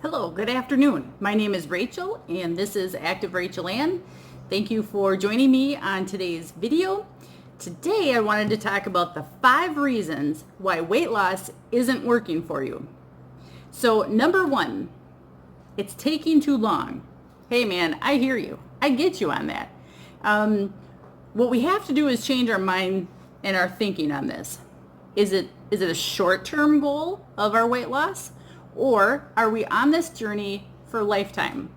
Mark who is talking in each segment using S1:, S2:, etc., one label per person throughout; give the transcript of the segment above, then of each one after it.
S1: Hello, good afternoon. My name is Rachel and this is activerachelanne. Thank you for joining me on today's video. Today I wanted to talk about the 5 reasons why weight loss isn't working for you. So number 1, it's taking too long. Hey man, I hear you. I get you on that. What we have to do is change our mind and our thinking on this. Is it a short-term goal of our weight loss? Or are we on this journey for a lifetime?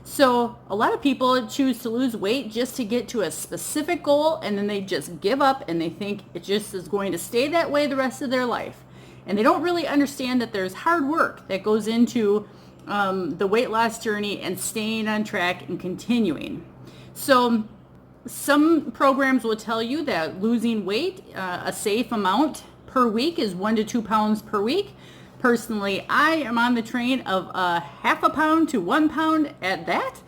S1: So a lot of people choose to lose weight just to get to a specific goal, and then they just give up and they think it just is going to stay that way the rest of their life. And they don't really understand that there's hard work that goes into the weight loss journey and staying on track and continuing. So some programs will tell you that losing weight, a safe amount per week is 1 to 2 pounds per week. Personally, I am on the train of half a pound to 1 pound at that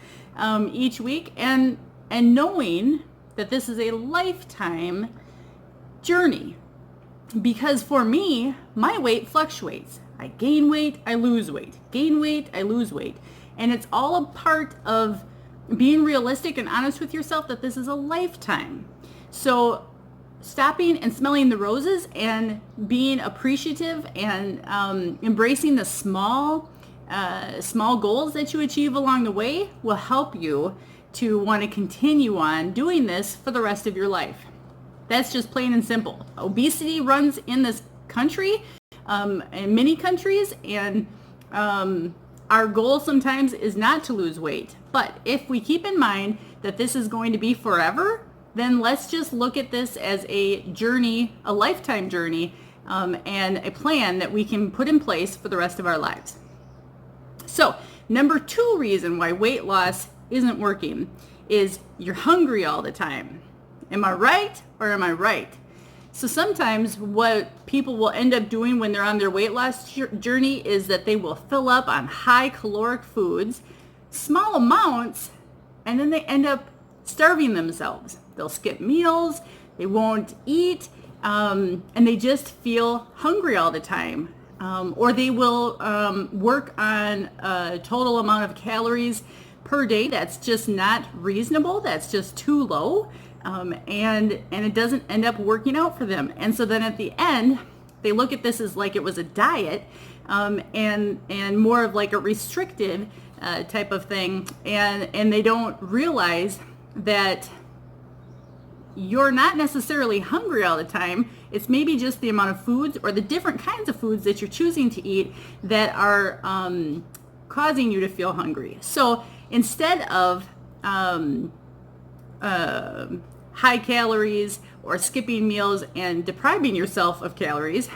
S1: each week, and knowing that this is a lifetime journey. Because for me, my weight fluctuates. I gain weight, I lose weight. Gain weight, I lose weight. And it's all a part of being realistic and honest with yourself that this is a lifetime. So stopping and smelling the roses and being appreciative and embracing the small goals that you achieve along the way will help you to want to continue on doing this for the rest of your life. That's just plain and simple. Obesity runs in this country, in many countries, and our goal sometimes is not to lose weight. But if we keep in mind that this is going to be forever, then let's just look at this as a journey, a lifetime journey, and a plan that we can put in place for the rest of our lives. So, number 2 reason why weight loss isn't working is you're hungry all the time. Am I right or am I right? So sometimes what people will end up doing when they're on their weight loss journey is that they will fill up on high caloric foods, small amounts, and then they end up starving themselves. They'll skip meals, they won't eat, and they just feel hungry all the time. Or they will work on a total amount of calories per day that's just not reasonable, that's just too low, and it doesn't end up working out for them. And so then at the end, they look at this as like it was a diet, and more of like a restricted type of thing, and they don't realize that you're not necessarily hungry all the time. It's maybe just the amount of foods or the different kinds of foods that you're choosing to eat that are causing you to feel hungry. So instead of high calories or skipping meals and depriving yourself of calories,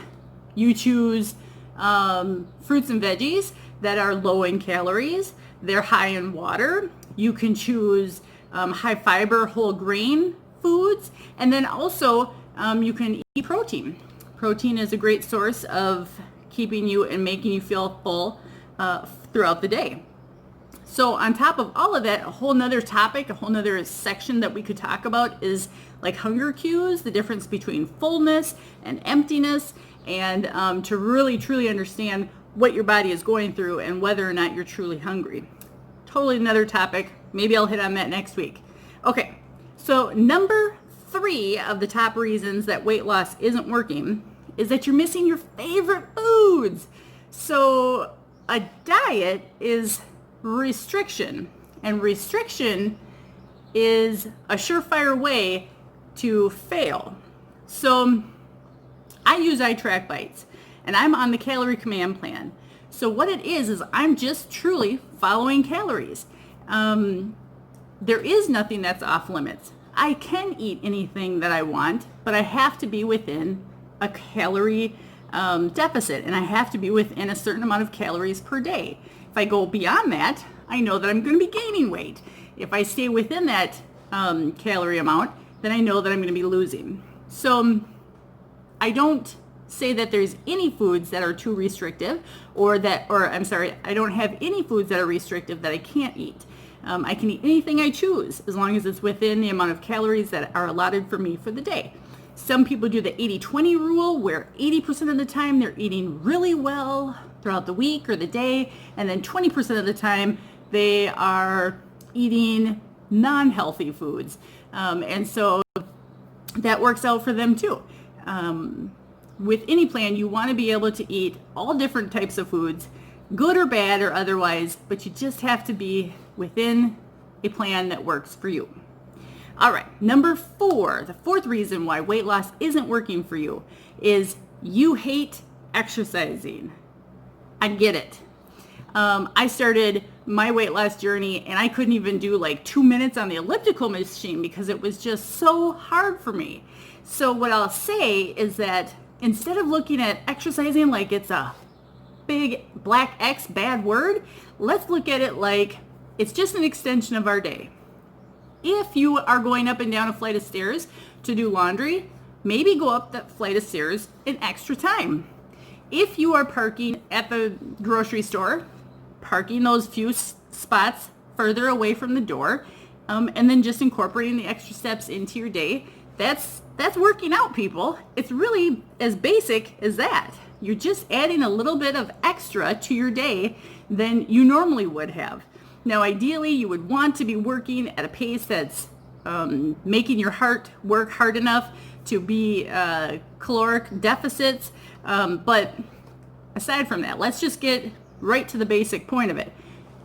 S1: you choose fruits and veggies that are low in calories. They're high in water. You can choose high fiber whole grain foods, and then also you can eat protein. Protein is a great source of keeping you and making you feel full throughout the day. So on top of all of that, a whole nother topic, a whole nother section that we could talk about is like hunger cues, the difference between fullness and emptiness, and to really truly understand what your body is going through and whether or not you're truly hungry. Totally another topic. Maybe I'll hit on that next week. Okay, so number 3 of the top reasons that weight loss isn't working is that you're missing your favorite foods. So a diet is restriction, and restriction is a surefire way to fail. So I use iTrackBites, and I'm on the calorie command plan. So what it is I'm just truly following calories. There is nothing that's off limits. I can eat anything that I want, but I have to be within a calorie deficit, and I have to be within a certain amount of calories per day. If I go beyond that, I know that I'm going to be gaining weight. If I stay within that calorie amount, then I know that I'm going to be losing. So I don't say that there's any foods that are too restrictive, I don't have any foods that are restrictive that I can't eat. I can eat anything I choose as long as it's within the amount of calories that are allotted for me for the day. Some people do the 80-20 rule where 80% of the time they're eating really well, throughout the week or the day, and then 20% of the time they are eating non-healthy foods. And so that works out for them too. With any plan, you want to be able to eat all different types of foods, good or bad or otherwise, but you just have to be within a plan that works for you. All right, number 4, the 4th reason why weight loss isn't working for you is you hate exercising. I get it. I started my weight loss journey and I couldn't even do like 2 minutes on the elliptical machine because it was just so hard for me. So what I'll say is that instead of looking at exercising like it's a big black X bad word, let's look at it like it's just an extension of our day. If you are going up and down a flight of stairs to do laundry, maybe go up that flight of stairs an extra time. If you are parking at the grocery store, parking those few spots further away from the door, and then just incorporating the extra steps into your day, that's working out, people. It's really as basic as that. You're just adding a little bit of extra to your day than you normally would have. Now, ideally, you would want to be working at a pace that's making your heart work hard enough to be caloric deficits. But aside from that, let's just get right to the basic point of it.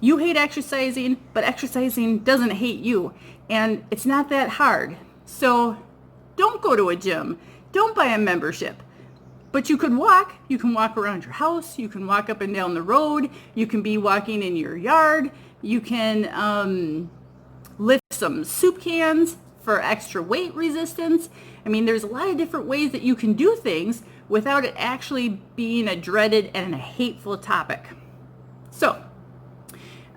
S1: You hate exercising, but exercising doesn't hate you. And it's not that hard. So don't go to a gym. Don't buy a membership. But you could walk. You can walk around your house. You can walk up and down the road. You can be walking in your yard. You can lift some soup cans for extra weight resistance. I mean, there's a lot of different ways that you can do things without it actually being a dreaded and a hateful topic. So,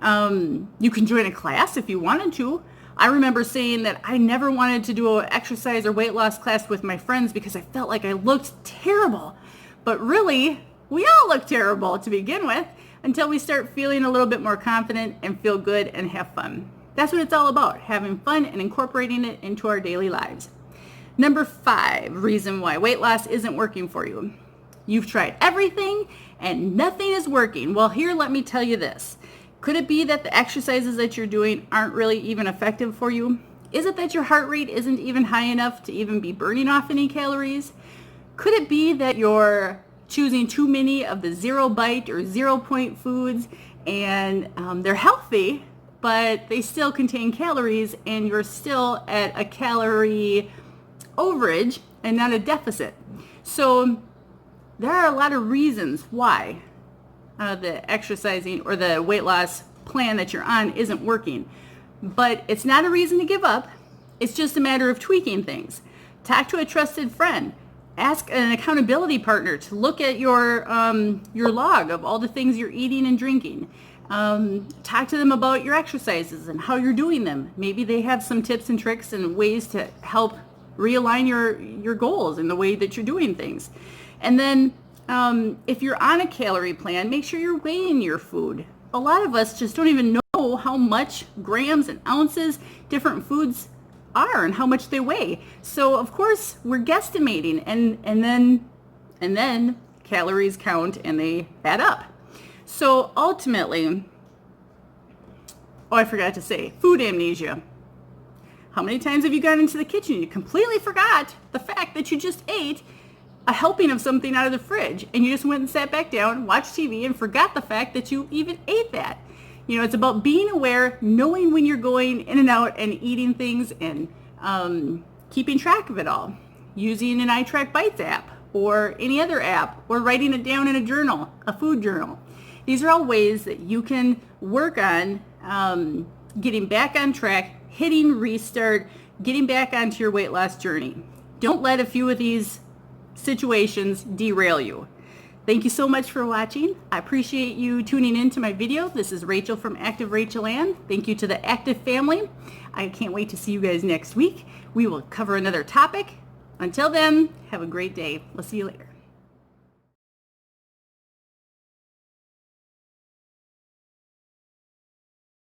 S1: you can join a class if you wanted to. I remember saying that I never wanted to do an exercise or weight loss class with my friends because I felt like I looked terrible. But really, we all look terrible to begin with until we start feeling a little bit more confident and feel good and have fun. That's what it's all about, having fun and incorporating it into our daily lives. Number 5 reason why weight loss isn't working for you. You've tried everything and nothing is working. Well, here, let me tell you this. Could it be that the exercises that you're doing aren't really even effective for you? Is it that your heart rate isn't even high enough to even be burning off any calories? Could it be that you're choosing too many of the 0-bite or 0-point foods and they're healthy, but they still contain calories and you're still at a calorie overage and not a deficit? So there are a lot of reasons why the exercising or the weight loss plan that you're on isn't working. But it's not a reason to give up. It's just a matter of tweaking things. Talk to a trusted friend. Ask an accountability partner to look at your log of all the things you're eating and drinking. Talk to them about your exercises and how you're doing them. Maybe they have some tips and tricks and ways to help realign your goals and the way that you're doing things. And then if you're on a calorie plan, make sure you're weighing your food. A lot of us just don't even know how much grams and ounces different foods are and how much they weigh. So of course we're guesstimating and then calories count and they add up. So ultimately, I forgot to say, food amnesia. How many times have you gone into the kitchen and you completely forgot the fact that you just ate a helping of something out of the fridge and you just went and sat back down, watched TV, and forgot the fact that you even ate that? You know, it's about being aware, knowing when you're going in and out and eating things, and keeping track of it all. Using an iTrackBites app or any other app, or writing it down in a journal, a food journal. These are all ways that you can work on getting back on track, hitting restart, getting back onto your weight loss journey. Don't let a few of these situations derail you. Thank you so much for watching. I appreciate you tuning in to my video. This is Rachel from activerachelanne. Thank you to the Active family. I can't wait to see you guys next week. We will cover another topic. Until then, have a great day. We'll see you later.